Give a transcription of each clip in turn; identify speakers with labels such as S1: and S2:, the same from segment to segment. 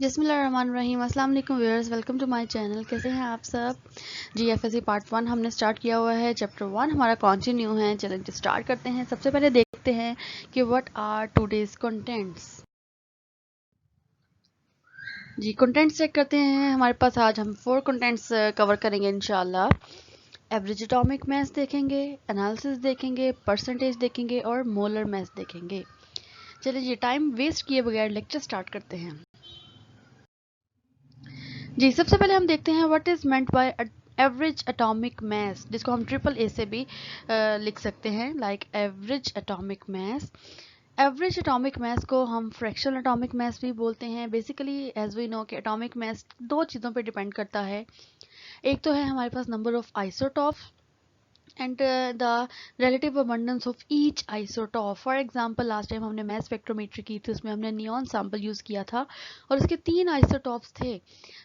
S1: बिस्मिल्लाहिर्रहमानिर्रहीम। अस्सलाम वालेकुम viewers, welcome to my channel. कैसे हैं आप सब जी। एफएससी पार्ट 1 हमने स्टार्ट किया हुआ है। चैप्टर 1 हमारा कंटिन्यू है। चलिए स्टार्ट करते हैं। सबसे पहले देखते हैं कि व्हाट आर टुडेज कंटेंट्स। जी कंटेंट्स चेक करते हैं। हमारे पास आज हम 4 कंटेंट्स कवर करेंगे इंशाल्लाह। एवरेज एटॉमिक मास देखेंगे, एनालिसिस देखेंगे, परसेंटेज देखेंगे और मोलर मास देखेंगे। चलिए जी टाइम वेस्ट किए बगैर लेक्चर स्टार्ट करते हैं। जी सबसे पहले हम देखते हैं what is meant by average atomic मास, जिसको हम ट्रिपल ए से भी लिख सकते हैं, लाइक एवरेज एटॉमिक मास। एवरेज एटॉमिक मास को हम फ्रैक्शनल एटॉमिक मास भी बोलते हैं। बेसिकली एज वी नो कि एटॉमिक मास दो चीज़ों पे डिपेंड करता है। एक तो है हमारे पास number of isotopes and the relative abundance of each isotope. For example, last time हमने मास स्पेक्ट्रोमेट्री की थी, उसमें हमने नियॉन सैंपल यूज़ किया था और उसके 3 आइसोटॉप्स थे।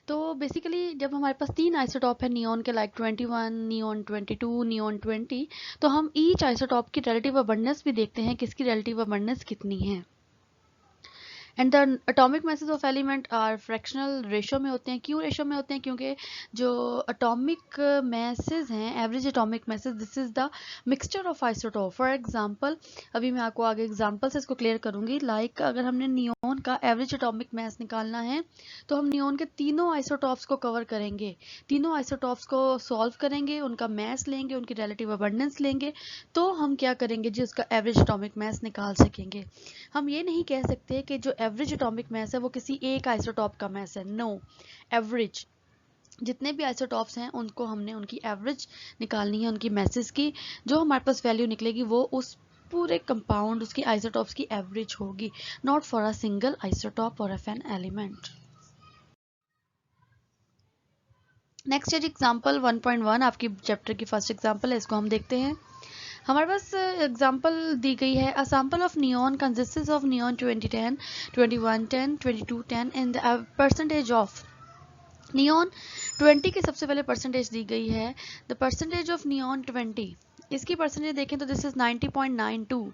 S1: तो बेसिकली जब हमारे पास 3 आइसोटॉप है नियॉन के, लाइक 21, नियॉन 22, नियॉन 20, तो हम ईच आइसोटॉप की रिलेटिव अबंडेंस भी देखते हैं कि इसकी रिलेटिव अबंडेंस कितनी है। And the atomic masses of element are fractional ratio में होते हैं। क्यों रेशो में होते हैं? क्योंकि जो अटोमिक मैसेज हैं, average atomic message, this is the mixture of isotope. For example अभी मैं आपको आगे एग्जांपल से इसको क्लियर करूंगी। लाइक अगर हमने नियॉन का एवरेज अटोमिक मैस निकालना है तो हम नियॉन के तीनों आइसोटॉप्स को कवर करेंगे, तीनों आइसोटॉप्स को सॉल्व करेंगे, उनका मैस लेंगे, उनकी रिलेटिव अबंडेंस लेंगे, तो हम क्या करेंगे जी, उसका एवरेज अटोमिक मैस निकाल सकेंगे। हम ये नहीं कह सकते कि जो एवरेज एटॉमिक मास है वो किसी एक आइसोटॉप का मास है। नो, एवरेज जितने भी आइसोटॉप्स हैं उनको हमने उनकी एवरेज निकालनी है, उनकी मैसेज की। जो हमारे पास वैल्यू निकलेगी वो उस पूरे कंपाउंड, उसकी आइसोटॉप्स की एवरेज होगी, not for a single isotope और एफ एन एलिमेंट। नेक्स्ट है एग्जांपल 1.1, आपकी चैप्टर की फर्स्ट एग्जांपल है, इसको हम देखते हैं। हमारे पास एग्जांपल दी गई है। A sample of neon consists of neon 2010, 2110, 2210 and the percentage of neon 20 की सबसे पहले परसेंटेज दी गई है। द परसेंटेज ऑफ नियॉन 20, इसकी परसेंटेज देखें तो दिस इज 90.92,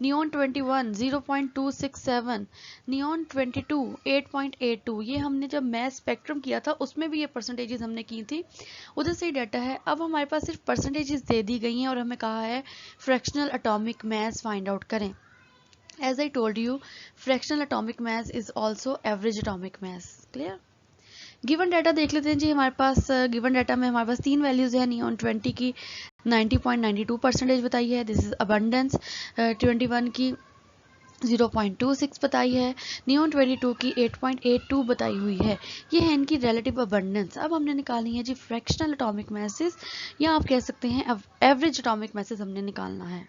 S1: नियॉन 21 0.267, नियॉन 22 8.82। ये हमने जब मैस स्पेक्ट्रम किया था उसमें भी ये परसेंटेजेस हमने की थी, उधर से ही डाटा है। अब हमारे पास सिर्फ परसेंटेजेस दे दी गई हैं और हमें कहा है fractional atomic mass find out करें। As I told you, fractional atomic mass is also average atomic mass. Clear? Given data देख लेते हैं जी। हमारे पास गिवन डाटा में हमारे पास 3 वैल्यूज है। नियॉन 20 की 90.92 परसेंटेज बताई है, दिस इज अबंडेंस। 21 की 0.26 बताई है, नियॉन 22 की 8.82 बताई हुई है। ये है इनकी रिलेटिव अबंडेंस। अब हमने निकालनी है जी फ्रैक्शनल एटॉमिक मैसेज, या आप कह सकते हैं एवरेज एटॉमिक मैसेज हमने निकालना है।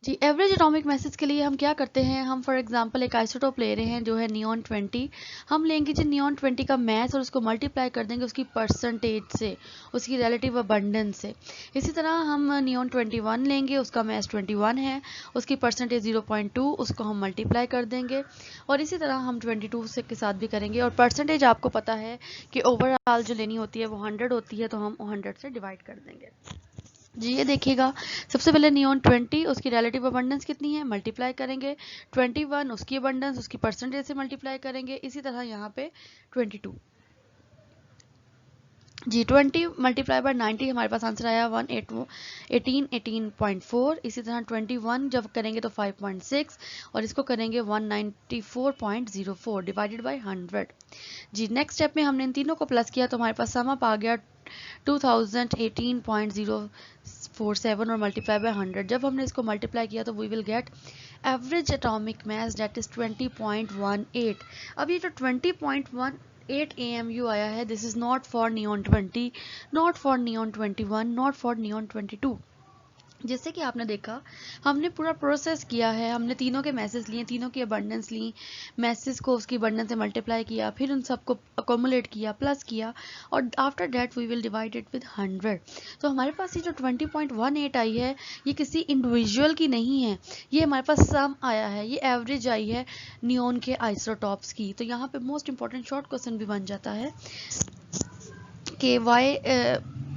S1: जी एवरेज एटॉमिक मैसेज के लिए हम क्या करते हैं, हम फॉर एग्जांपल एक आइसोटोप ले रहे हैं जो है नियॉन 20। हम लेंगे जी नियॉन 20 का मैस और उसको मल्टीप्लाई कर देंगे उसकी परसेंटेज से, उसकी रिलेटिव अबंडेंस से। इसी तरह हम नियॉन 21 लेंगे, उसका मैस 21 है, उसकी परसेंटेज 0.2, उसको हम मल्टीप्लाई कर देंगे। और इसी तरह हम 22 से के साथ भी करेंगे। और परसेंटेज आपको पता है कि ओवरऑल जो लेनी होती है वो 100 होती है, तो हम 100 से डिवाइड कर देंगे। जी ये देखिएगा, सबसे पहले नियॉन 20, उसकी रिलेटिव अबंडेंस कितनी है, मल्टीप्लाई करेंगे। 21 उसकी अबंडेंस, उसकी परसेंटेज से मल्टीप्लाई करेंगे। इसी तरह यहाँ पे 22 जी 20 मल्टीप्लाई बाय 90, हमारे पास आंसर आया 18.4। इसी तरह 21 जब करेंगे तो 5.6 और इसको करेंगे 194.04 डिवाइडेड बाय 100। जी नेक्स्ट स्टेप में हमने इन तीनों को प्लस किया तो हमारे पास सम अप आ गया 2018.047 और मल्टीप्लाई बाय 100। जब हमने इसको मल्टीप्लाई किया तो we will get average atomic mass that is 20.18। अब ये जो 20.18 AMU आया है, this is not for neon 20, not for neon 21, not for neon 22। जैसे कि आपने देखा हमने पूरा प्रोसेस किया है, हमने तीनों के मैसेज लिए, तीनों की अबंडेंस ली, मैसेज को उसकी अबंडेंस से मल्टीप्लाई किया, फिर उन सबको अकोमुलेट किया, प्लस किया, और after that we will divide it with 100। तो हमारे पास ये जो 20.18 आई है ये किसी इंडिविजुअल की नहीं है, ये हमारे पास सम आया है, ये एवरेज आई है नियॉन के आइसोटॉप्स की। तो यहाँ पे मोस्ट इंपॉर्टेंट शॉर्ट क्वेश्चन भी बन जाता है कि why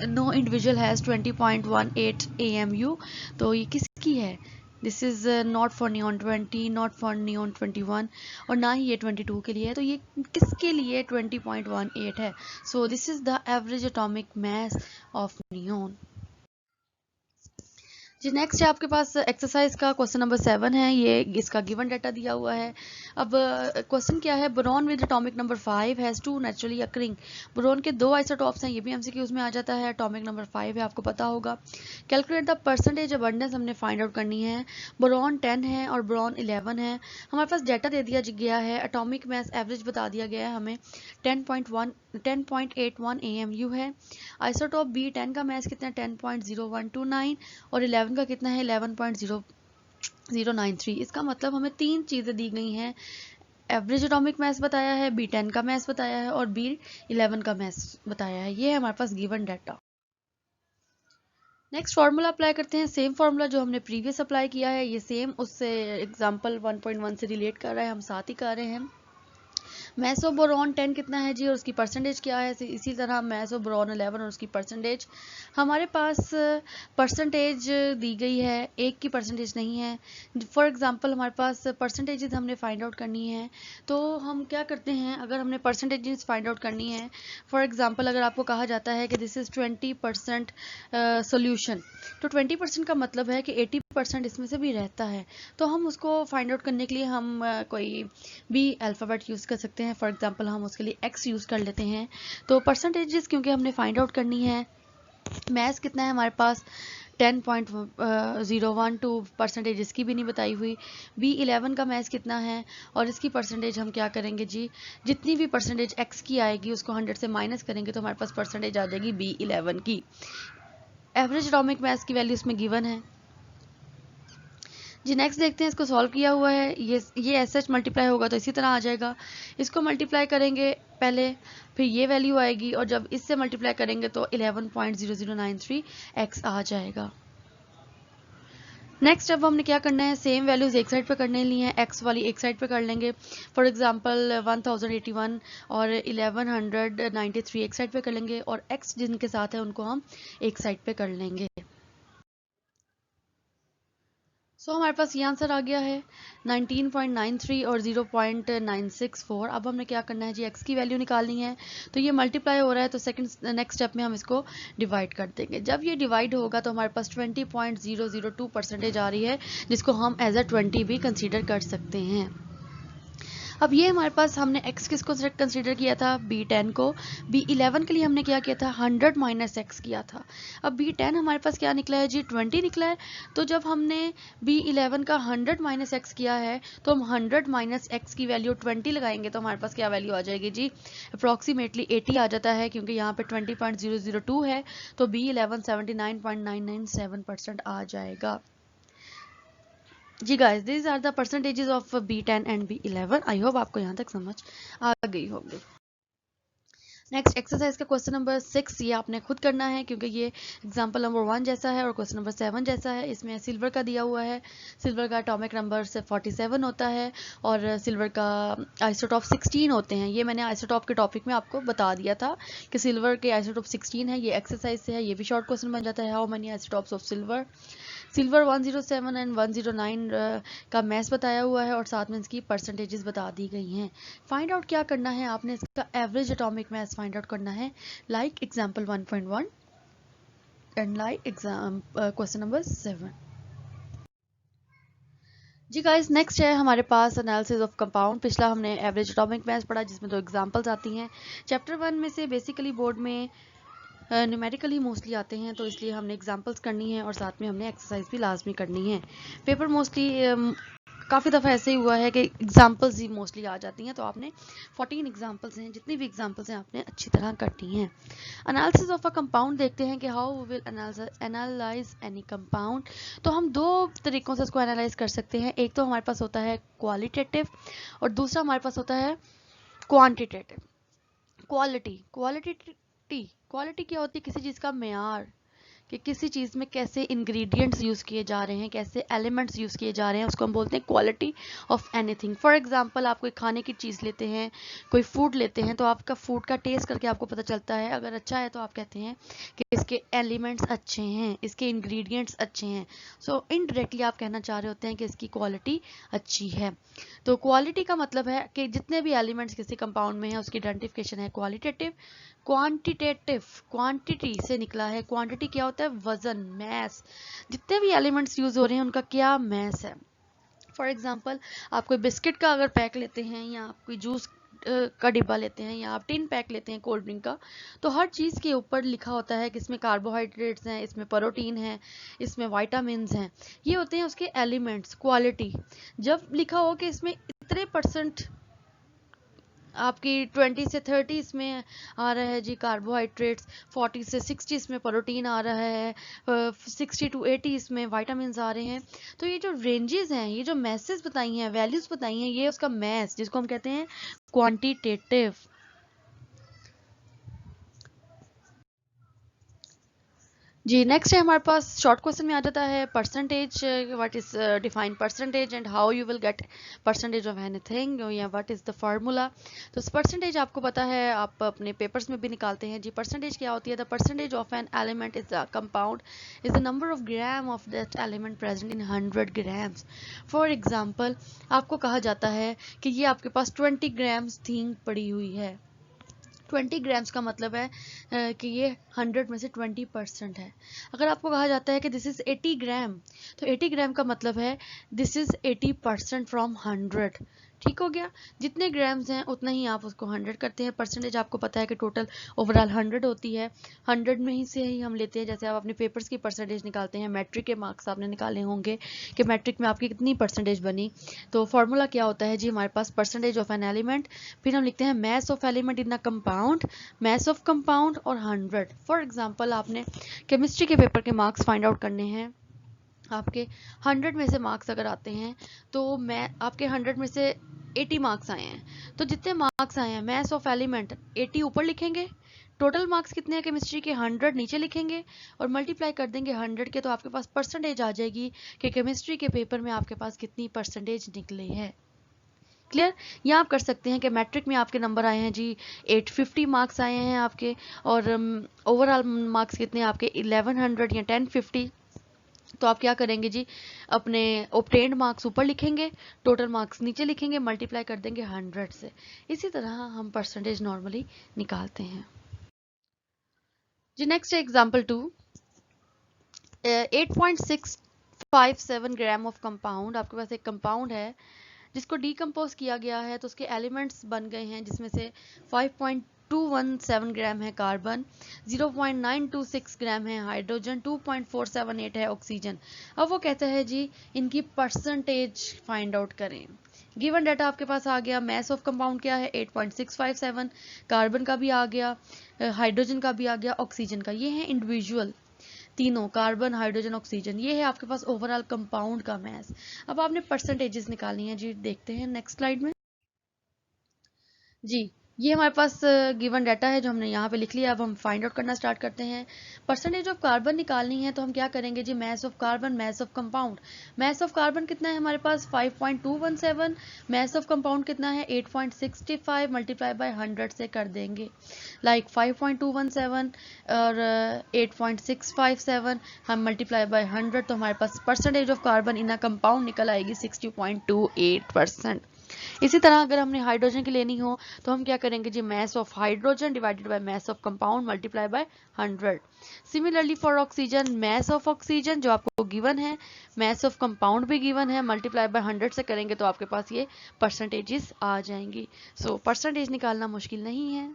S1: no individual has 20.18 AMU। तो ये किसकी है? This is not for neon 20, not for neon 21 और ना ही ये 22 के लिए है। तो ये किसके लिए 20.18 है। So this is the average atomic mass of neon. जी नेक्स्ट है आपके पास एक्सरसाइज का क्वेश्चन नंबर 7 है। ये इसका गिवन डाटा दिया हुआ है। अब क्वेश्चन क्या है, boron with atomic number 5 has two naturally occurring. Boron के 2 आइसोटॉप्स हैं, ये भी एमसीक्यूज में आ जाता है। एटॉमिक नंबर 5 है, आपको पता होगा। कैलकुलेट द परसेंटेज अबंडेंस हमने फाइंड आउट करनी है। बोरॉन 10 है और बोरॉन 11 है। हमारे पास डाटा दे दिया गया है, एटॉमिक मास एवरेज बता दिया गया है हमें 10.81 AMU है। आइसोटॉप B10 का मास कितना है 10.0129 और 11 का कितना है 11.0093। इसका मतलब हमें 3 चीज़ें दी गई हैं। एवरेज एटॉमिक मास बताया है, B10 का मास बताया है और B11 का मास बताया है। ये है हमारे पास given data. Next formula apply करते हैं। सेम फार्मूला जो हमने प्रीवियस अप्लाई किया है, ये सेम उससे एग्जांपल 1.1 से रिलेट कर रहा है, हम साथ ही कर रहे हैं। मैस ऑफ बोरॉन 10 कितना है जी और उसकी परसेंटेज क्या है। इसी तरह मैस ऑफ बोरॉन 11 और उसकी परसेंटेज। हमारे पास परसेंटेज दी गई है, एक की परसेंटेज नहीं है। फॉर एग्जांपल हमारे पास परसेंटेजेस हमने फाइंड आउट करनी है, तो हम क्या करते हैं, अगर हमने परसेंटेजेस फाइंड आउट करनी है, फॉर एग्जांपल अगर आपको कहा जाता है कि दिस इज़ 20% सोल्यूशन, तो 20% का मतलब है कि 80% इसमें से भी रहता है। तो हम उसको फाइंड आउट करने के लिए हम कोई भी अल्फ़ाबेट यूज़ कर सकते हैं। फॉर एग्जांपल हम उसके लिए x यूज़ कर लेते हैं। तो परसेंटेजेस क्योंकि हमने फाइंड आउट करनी है, मैथ्स कितना है हमारे पास 10.01 टू परसेंटेज इसकी भी नहीं बताई हुई। B11 का मैथ्स कितना है और इसकी परसेंटेज हम क्या करेंगे जी, जितनी भी परसेंटेज x की आएगी उसको 100 से माइनस करेंगे तो हमारे पास परसेंटेज आ जाएगी B11 की। एवरेज एटॉमिक मास की वैल्यू इसमें गिवन है जी। नेक्स्ट देखते हैं, इसको सॉल्व किया हुआ है। ये एस एच मल्टीप्लाई होगा तो इसी तरह आ जाएगा। इसको मल्टीप्लाई करेंगे पहले, फिर ये वैल्यू आएगी और जब इससे मल्टीप्लाई करेंगे तो 11.0093 x आ जाएगा। नेक्स्ट अब हमने क्या करना है, सेम वैल्यूज एक साइड पे करने ली हैं, x वाली एक साइड पे कर लेंगे। फॉर एग्जांपल 1081 और 1193 एक साइड पे कर लेंगे और x जिनके साथ है उनको हम एक साइड पे कर लेंगे। सो हमारे पास ये आंसर आ गया है 19.93 और 0.964। अब हमने क्या करना है जी, x की वैल्यू निकालनी है। तो ये मल्टीप्लाई हो रहा है तो सेकंड नेक्स्ट स्टेप में हम इसको डिवाइड कर देंगे। जब ये डिवाइड होगा तो हमारे पास 20.002 परसेंटेज आ रही है, जिसको हम एज अ 20 भी कंसीडर कर सकते हैं। अब ये हमारे पास हमने x किसको कंसीडर किया था, B10 को। B11 के लिए हमने क्या किया था 100 माइनस x किया था। अब B10 हमारे पास क्या निकला है जी 20 निकला है। तो जब हमने B11 का 100 माइनस x किया है तो हम 100 माइनस x की वैल्यू 20 लगाएंगे तो हमारे पास क्या वैल्यू आ जाएगी जी, अप्रॉक्सीमेटली 80 आ जाता है क्योंकि यहाँ पे 20.002 है तो B11 79.997% आ जाएगा। जी guys, these are the percentages of B10 and B11। I hope आपको यहाँ तक समझ आ गई होगी। नेक्स्ट एक्सरसाइज का क्वेश्चन नंबर 6, ये आपने खुद करना है क्योंकि ये एग्जांपल नंबर 1 जैसा है और क्वेश्चन नंबर 7 जैसा है। इसमें सिल्वर का दिया हुआ है, सिल्वर का एटॉमिक नंबर से 47 होता है और सिल्वर का आइसोटॉप 16 होते हैं। ये मैंने आइसोटॉप के टॉपिक में आपको बता दिया था कि सिल्वर के आइसोटॉप 16 है। ये एक्सरसाइज से है, ये भी शॉर्ट क्वेश्चन बन जाता है, how many isotopes of silver. Silver 107 and 109 का मैस बताया हुआ है और साथ में इसकी परसेंटेजेस बता दी गई हैं। फाइंड आउट क्या करना है आपने, इसका average atomic mass find out करना है, like example 1.1 and like question number 7। जी गाइस, नेक्स्ट है हमारे पास एनालिसिस ऑफ कंपाउंड। पिछला हमने एवरेज एटॉमिक मैस पढ़ा जिसमें 2 एग्जांपल्स आती हैं। चैप्टर 1 में से बेसिकली बोर्ड में न्यूमेरिकली मोस्टली आते हैं तो इसलिए हमने एग्जांपल्स करनी है और साथ में हमने एक्सरसाइज भी लाजमी करनी है। पेपर मोस्टली काफ़ी दफ़ा ऐसे ही हुआ है कि एग्जांपल्स ही मोस्टली आ जाती हैं, तो आपने 14 एग्जांपल्स हैं, जितनी भी एग्जांपल्स हैं आपने अच्छी तरह करनी है। एनालिसिस ऑफ अ कंपाउंड देखते हैं कि how we will analyse any compound. तो हम 2 तरीक़ों से इसको एनालाइज कर सकते हैं। एक तो हमारे पास होता है क्वालिटेटिव और दूसरा हमारे पास होता है क्वान्टिटेटिव। क्वालिटी क्या होती है, किसी चीज़ का मेयार, कि किसी चीज़ में कैसे इंग्रेडिएंट्स यूज़ किए जा रहे हैं, कैसे एलिमेंट्स यूज़ किए जा रहे हैं, उसको हम बोलते हैं quality of anything. For example आप कोई खाने की चीज़ लेते हैं, कोई फूड लेते हैं, तो आपका फूड का टेस्ट करके आपको पता चलता है, अगर अच्छा है तो आप कहते हैं कि इसके एलिमेंट्स अच्छे हैं, इसके इंग्रेडिएंट्स अच्छे हैं। सो इनडायरेक्टली आप कहना चाह रहे होते हैं कि इसकी क्वालिटी अच्छी है। तो क्वालिटी का मतलब है कि जितने भी एलिमेंट्स किसी कंपाउंड में है उसकी आइडेंटिफिकेशन है क्वालिटेटिव। क्वांटिटेटिव क्वांटिटी से निकला है, क्वांटिटी क्या होता है, वजन, मैस। जितने भी एलिमेंट्स यूज हो रहे हैं उनका क्या मैस है। फॉर एग्जांपल आप कोई बिस्किट का अगर पैक लेते हैं, या आप कोई जूस का डिब्बा लेते हैं, या आप टिन पैक लेते हैं कोल्ड ड्रिंक का, तो हर चीज़ के ऊपर लिखा होता है कि इसमें कार्बोहाइड्रेट्स हैं, इसमें प्रोटीन है, इसमें वाइटामिन हैं। ये होते हैं उसके एलिमेंट्स, क्वालिटी। जब लिखा हो कि इसमें इतने परसेंट आपकी 20 से 30 इसमें आ रहा है जी कार्बोहाइड्रेट्स, 40 से 60 इसमें प्रोटीन आ रहा है, 60 to 80 इसमें वाइटामिन आ रहे हैं, तो ये जो रेंजेस हैं, ये जो मैसेज बताई हैं, वैल्यूज बताई हैं, ये उसका मैस, जिसको हम कहते हैं क्वांटिटेटिव। जी नेक्स्ट है हमारे पास शॉर्ट क्वेश्चन में आ जाता है percentage. What is define percentage and how you will get percentage of anything, या व्हाट इज द फार्मूला। तो परसेंटेज आपको पता है, आप अपने पेपर्स में भी निकालते हैं जी। परसेंटेज क्या होती है, the percentage of an element is the compound is the number of gram of that element present in 100 grams. For example आपको कहा जाता है कि ये आपके पास 20 ग्राम्स थिंग पड़ी हुई है। 20 ग्राम्स का मतलब है कि ये 100 में से 20% है। अगर आपको कहा जाता है कि दिस इज 80 ग्राम, तो 80 ग्राम का मतलब है दिस इज 80% फ्रॉम 100। ठीक हो गया, जितने ग्राम्स हैं उतना ही आप उसको 100 करते हैं। परसेंटेज आपको पता है कि टोटल ओवरऑल 100 होती है, 100 में ही से ही हम लेते हैं। जैसे आप अपने पेपर्स की परसेंटेज निकालते हैं, मैट्रिक के मार्क्स आपने निकाले होंगे कि मैट्रिक में आपकी कितनी परसेंटेज बनी। तो फॉर्मूला क्या होता है जी, हमारे पास परसेंटेज ऑफ एन एलिमेंट, फिर हम लिखते हैं mass of element in a compound, mass of compound और 100। फॉर एग्जांपल आपने केमिस्ट्री के पेपर के मार्क्स फाइंड आउट करने हैं, आपके 100 में से मार्क्स अगर आते हैं, तो मैं आपके 100 में से 80 मार्क्स आए हैं, तो जितने मार्क्स आए हैं मैस ऑफ एलिमेंट 80 ऊपर लिखेंगे, टोटल मार्क्स कितने हैं केमिस्ट्री के 100 नीचे लिखेंगे, और मल्टीप्लाई कर देंगे 100 के, तो आपके पास परसेंटेज आ जाएगी कि केमिस्ट्री के पेपर में आपके पास कितनी परसेंटेज निकली है। क्लियर। यहाँ आप कर सकते हैं कि मैट्रिक में आपके नंबर आए हैं जी 850 मार्क्स आए हैं आपके, और ओवरऑल मार्क्स कितने आपके 1100 या 1050। तो आप क्या करेंगे जी, अपने ऑब्टेन्ड मार्क्स ऊपर लिखेंगे, टोटल मार्क्स नीचे लिखेंगे, मल्टीप्लाई कर देंगे 100 से। इसी तरह हम परसेंटेज नॉर्मली निकालते हैं जी। Next example 2, 8.657 gram of compound. आपके पास एक कंपाउंड है जिसको डीकम्पोज किया गया है, तो उसके एलिमेंट्स बन गए हैं, जिसमें से 5.217 ग्राम है कार्बन, 0.926 ग्राम है हाइड्रोजन, 2.478 है ऑक्सीजन। अब वो कहता है जी इनकी परसेंटेज फाइंड आउट करें। गिवन डाटा आपके पास आ गया, मैस ऑफ कंपाउंड क्या है 8.657, कार्बन का भी आ गया, हाइड्रोजन का भी आ गया, ऑक्सीजन का। ये है इंडिविजुअल तीनों, कार्बन, हाइड्रोजन, ऑक्सीजन। ये है आपके पास ओवरऑल कंपाउंड का मैस। अब आपने परसेंटेजेस निकालनी है जी, देखते हैं नेक्स्ट स्लाइड में जी। ये हमारे पास गिवन डाटा है जो हमने यहाँ पे लिख लिया। अब हम फाइंड आउट करना स्टार्ट करते हैं। परसेंटेज ऑफ कार्बन निकालनी है, तो हम क्या करेंगे जी, mass of carbon, mass of compound. Mass of carbon कितना है हमारे पास 5.217, मैस ऑफ कंपाउंड कितना है 8.65, मल्टीप्लाई बाय 100 से कर देंगे। लाइक 5.217 और 8.657 हम मल्टीप्लाई बाय 100, तो हमारे पास percentage of carbon in a compound निकल आएगी 60.28%। इसी तरह अगर हमने हाइड्रोजन की लेनी हो, तो हम क्या करेंगे जी, mass of hydrogen divided by mass of compound multiply by 100। Similarly for oxygen, mass of oxygen जो आपको गिवन है, मैस ऑफ कंपाउंड भी गिवन है, मल्टीप्लाई बाय 100 से करेंगे तो आपके पास ये परसेंटेजेस आ जाएंगी। सो परसेंटेज निकालना मुश्किल नहीं है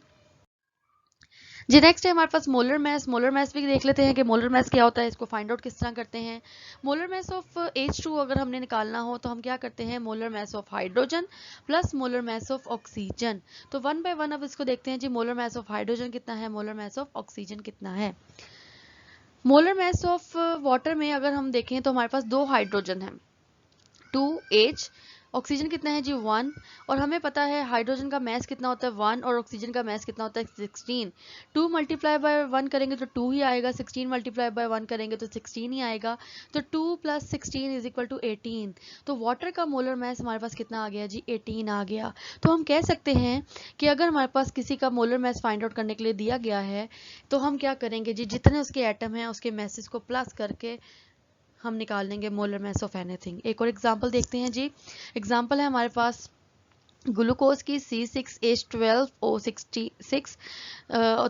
S1: जी। नेक्स्ट है हमारे पास मोलर मैस। मोलर मैस भी देख लेते हैं कि मोलर मैस क्या होता है, इसको फाइंड आउट किस तरह करते हैं। मोलर मैस ऑफ H2 अगर हमने निकालना हो, तो हम क्या करते हैं, molar mass of hydrogen plus molar mass of oxygen. तो वन बाय वन अब इसको देखते हैं जी। मोलर मैस ऑफ हाइड्रोजन कितना है, मोलर मैस ऑफ ऑक्सीजन कितना है। मोलर मैस ऑफ वाटर में अगर हम देखें तो हमारे पास 2 हाइड्रोजन है, 2H, ऑक्सीजन कितना है जी 1, और हमें पता है हाइड्रोजन का मास कितना होता है 1 और ऑक्सीजन का मास कितना होता है 16। 2 मल्टीप्लाई बाय 1 करेंगे तो 2 ही आएगा, 16 मल्टीप्लाई बाय 1 करेंगे तो 16 ही आएगा, तो 2 + 16 इज इक्वल टू 18। तो वाटर का मोलर मास हमारे पास कितना आ गया जी 18 आ गया। तो हम कह सकते हैं कि अगर हमारे पास किसी का मोलर मास फाइंड आउट करने के लिए दिया गया है तो हम क्या करेंगे जी, जितने उसके एटम हैं उसके मासेस को प्लस करके हम निकाल लेंगे मोलर मास ऑफ एनीथिंग। एक और एग्जांपल देखते हैं जी। एग्जांपल है हमारे पास ग्लूकोज की C6H12O66।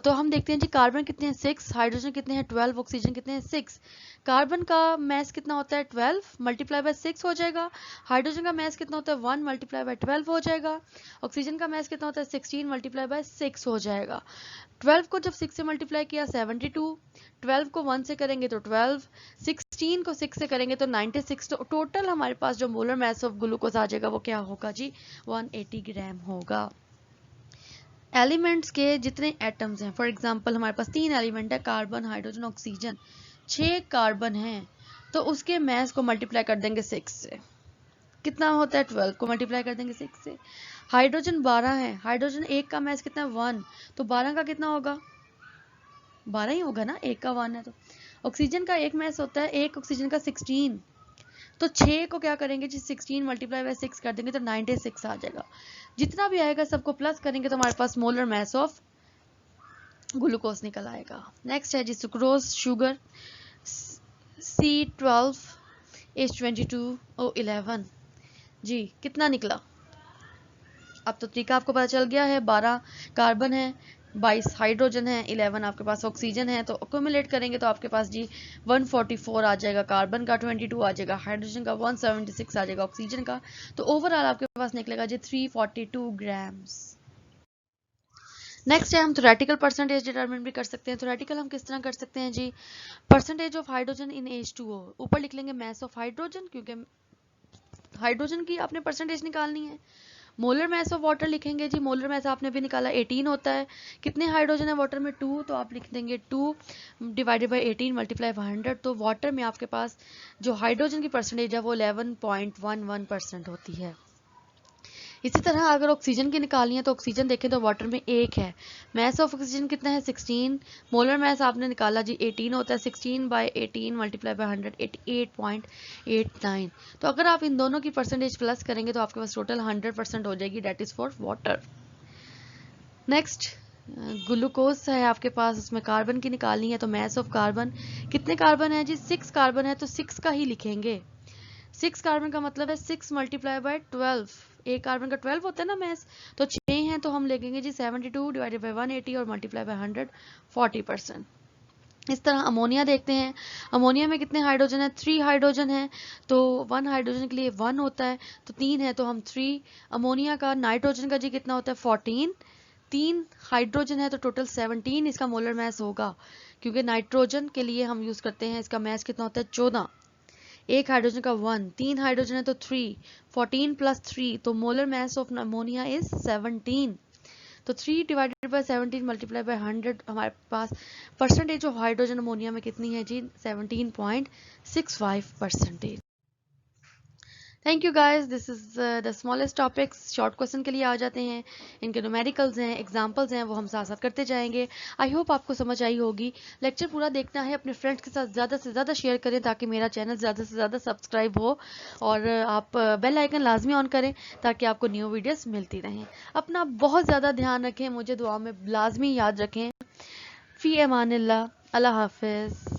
S1: तो हम देखते हैं जी कार्बन कितने हैं 6, हाइड्रोजन कितने हैं 12, ऑक्सीजन कितने हैं 6। कार्बन का मास कितना होता है 12 मल्टीप्लाई बाय 6 हो जाएगा। हाइड्रोजन का मास कितना होता है 1 मल्टीप्लाई बाय 12 हो जाएगा। ऑक्सीजन का मास कितना होता है 16 मल्टीप्लाई बाय 6 हो जाएगा। 12 को जब 6 से मल्टीप्लाई किया 72, 12 को 1 से करेंगे तो 12, 16 को 6 से करेंगे तो 96। तो टोटल हमारे पास जो मोलर मास ऑफ ग्लूकोज आ जाएगा वो क्या होगा जी 180 ग्राम होगा। एलिमेंट्स के जितने एटम्स हैं, फॉर एग्जांपल हमारे पास 3 एलिमेंट है कार्बन हाइड्रोजन ऑक्सीजन, 6 कार्बन है तो उसके मास को मल्टीप्लाई कर देंगे 6 से, कितना होता है 12 को मल्टीप्लाई कर देंगे 6 से। हाइड्रोजन 12 है, हाइड्रोजन एक का मास कितना है 1, तो 12 का कितना होगा 12 ही होगा ना, एक का 1 है तो। ऑक्सीजन का एक मास होता है, एक ऑक्सीजन का 16, तो 6 को क्या करेंगे जी 16 मल्टीप्लाई बाय 6 कर देंगे तो 96 आ जाएगा। जितना भी आएगा सबको प्लस करेंगे तो हमारे पास मोलर मास ऑफ ग्लूकोज निकल आएगा। नेक्स्ट है जी सुक्रोज शुगर C12H22O11 जी, कितना निकला अब तो तरीका आपको पता चल गया है। 12 कार्बन है, 22 हाइड्रोजन है, 11 आपके पास ऑक्सीजन है, तो अक्यूमुलेट करेंगे तो आपके पास जी 144 आ जाएगा कार्बन का, 22 आ जाएगा हाइड्रोजन का, 176 आ जाएगा ऑक्सीजन का, तो ओवरऑल आपके पास निकलेगा जी 342 ग्राम्स। नेक्स्ट है हम थ्योरेटिकल परसेंटेज डिटरमिन भी कर सकते हैं। थ्योरेटिकल हम किस तरह कर सकते हैं जी, percentage of hydrogen in H2O, ऊपर लिख लेंगे मास ऑफ हाइड्रोजन क्योंकि हाइड्रोजन की आपने परसेंटेज निकालनी है। मोलर मास ऑफ वाटर लिखेंगे जी, मोलर मास आपने भी निकाला 18 होता है, कितने हाइड्रोजन है वाटर में 2, तो आप लिख देंगे 2 डिवाइडेड बाय 18 मल्टीप्लाई 100। तो वाटर में आपके पास जो हाइड्रोजन की परसेंटेज है वो 11.11% होती है। इसी तरह अगर ऑक्सीजन की निकालनी है तो ऑक्सीजन देखें तो वाटर में 1 है, मास ऑफ ऑक्सीजन कितना है 16, मोलर मास आपने निकाला जी 18 होता है, 16 बाय 18 मल्टीप्लाई बाय 100 88.89। तो अगर आप इन दोनों की परसेंटेज प्लस करेंगे तो आपके पास टोटल 100% हो जाएगी, that is for water. Next glucose है आपके पास, उसमें कार्बन की निकालनी है तो मास ऑफ कार्बन, कितने कार्बन है जी 6 कार्बन है तो 6 का ही लिखेंगे। 6 कार्बन का मतलब है 6 मल्टीप्लाई बाय 12, एक कार्बन का 12 होता है ना मास, तो 6 हैं तो हम लिखेंगे जी 72 डिवाइडेड बाय 180 और मल्टीप्लाई बाय 100 40%। इस तरह अमोनिया देखते हैं, अमोनिया में कितने हाइड्रोजन है 3 हाइड्रोजन है, तो 1 हाइड्रोजन के लिए 1 होता है, तो 3 है तो हम 3। अमोनिया का नाइट्रोजन का जी कितना होता है 14, 3 हाइड्रोजन है तो टोटल 17 इसका मोलर मास होगा, क्योंकि नाइट्रोजन के लिए हम यूज करते हैं इसका मास कितना होता है 14, एक हाइड्रोजन का 1, 3 हाइड्रोजन है तो 3, 14 + 3, तो molar mass of ammonia is 17। तो 3 डिवाइडेड बाय 17 मल्टीप्लाई बाय 100, हमारे पास परसेंटेज ऑफ हाइड्रोजन अमोनिया में कितनी है जी 17.65%। Thank you guys, this is the smallest topics. Short question के लिए आ जाते हैं, इनके न्यूमेरिकल्स हैं, एग्जांपल्स हैं, वो हम साथ साथ करते जाएंगे। आई होप आपको समझ आई होगी। लेक्चर पूरा देखना है, अपने फ्रेंड्स के साथ ज़्यादा से ज़्यादा शेयर करें ताकि मेरा चैनल ज़्यादा से ज़्यादा सब्सक्राइब हो, और आप बेल आइकन लाजमी ऑन करें ताकि आपको न्यू वीडियोस मिलती रहें। अपना बहुत ज़्यादा ध्यान रखें, मुझे दुआ में लाजमी याद रखें। फ़ी अमानिल्लाह, अल्लाह हाफिज़।